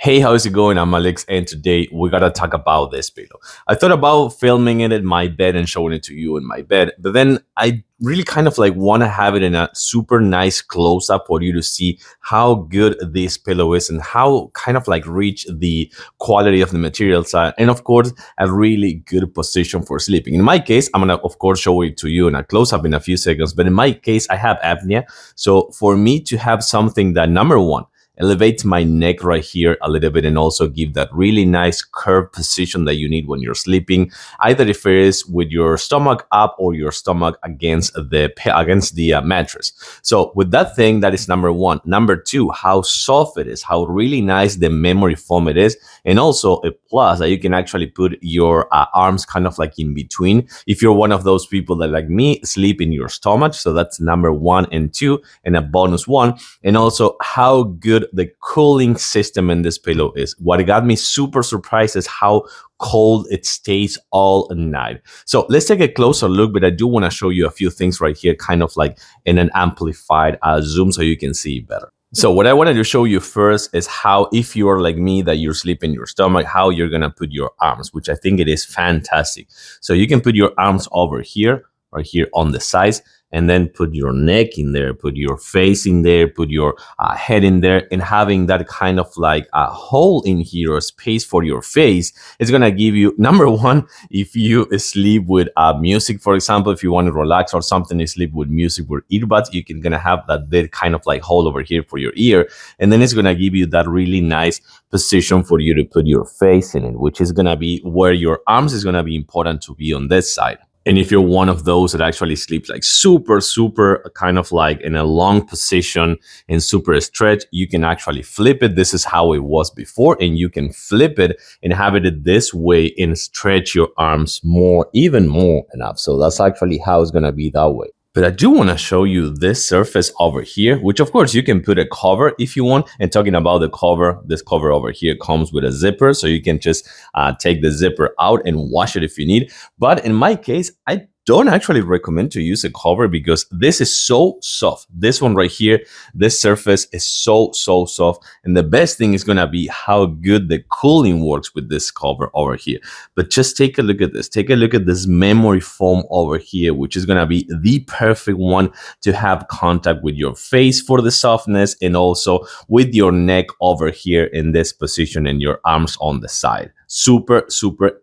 Hey, how's it going? I'm Alex, and today we gotta talk about this pillow. I thought about filming it in my bed and showing it to you in my bed, but then I really kind of like want to have it in a super nice close-up for you to see how good this pillow is and how kind of like rich the quality of the materials are, and of course, a really good position for sleeping. In my case, I'm gonna of course show it to you in a close-up in a few seconds, but in my case, I have apnea, so for me to have something that number one elevates my neck right here a little bit and also give that really nice curved position that you need when you're sleeping, either if it is with your stomach up or your stomach against the mattress. So with that thing, that is number one. Number two, how soft it is, how really nice the memory foam it is, and also a plus that you can actually put your arms kind of like in between if you're one of those people that, like me, sleep in your stomach. So that's number one and two, and a bonus one. And also how good the cooling system in this pillow is. What got me super surprised is how cold it stays all night. So let's take a closer look, but I do want to show you a few things right here, kind of like in an amplified zoom so you can see better. So what I wanted to show you first is how, if you are like me, that you're sleeping in your stomach, how you're going to put your arms, which I think it is fantastic. So you can put your arms over here, right here on the sides, and then put your neck in there, put your face in there, put your head in there, and having that kind of like a hole in here or space for your face is gonna give you, number one, if you sleep with music, for example, if you want to relax or something, you sleep with music with earbuds, you can gonna have that big kind of like hole over here for your ear, and then it's gonna give you that really nice position for you to put your face in it, which is gonna be where your arms is gonna be important to be on this side. And if you're one of those that actually sleeps like super kind of like in a long position and super stretch, you can actually flip it. This is how it was before, and you can flip it and have it this way and stretch your arms more, even more enough. So that's actually how it's gonna be that way. But I do want to show you this surface over here, which of course you can put a cover if you want. And talking about the cover, this cover over here comes with a zipper, so you can just take the zipper out and wash it if you need. But in my case, I don't actually recommend to use a cover because this is so soft. This one right here, this surface is so soft. And the best thing is going to be how good the cooling works with this cover over here. But just take a look at this. Take a look at this memory foam over here, which is going to be the perfect one to have contact with your face for the softness, and also with your neck over here in this position and your arms on the side. Super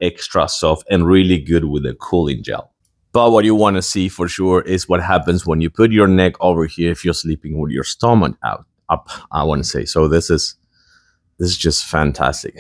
extra soft and really good with the cooling gel. But what you want to see for sure is what happens when you put your neck over here if you're sleeping with your stomach up, I want to say. So this is just fantastic.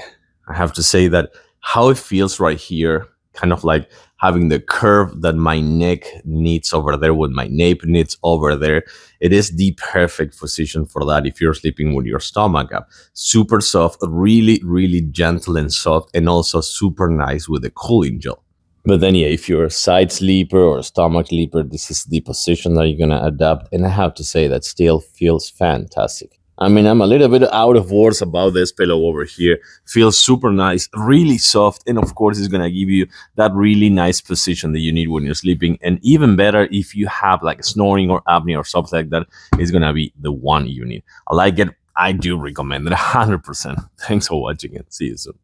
I have to say that how it feels right here, kind of like having the curve that my neck needs over there, what my nape needs over there. It is the perfect position for that if you're sleeping with your stomach up. Super soft, really gentle and soft, and also super nice with the cooling gel. But then, yeah, if you're a side sleeper or a stomach sleeper, this is the position that you're going to adapt. And I have to say that still feels fantastic. I mean, I'm a little bit out of words about this pillow over here. Feels super nice, really soft. And of course, it's going to give you that really nice position that you need when you're sleeping. And even better, if you have like snoring or apnea or something like that, it's going to be the one you need. I like it. I do recommend it 100%. Thanks for watching it. See you soon.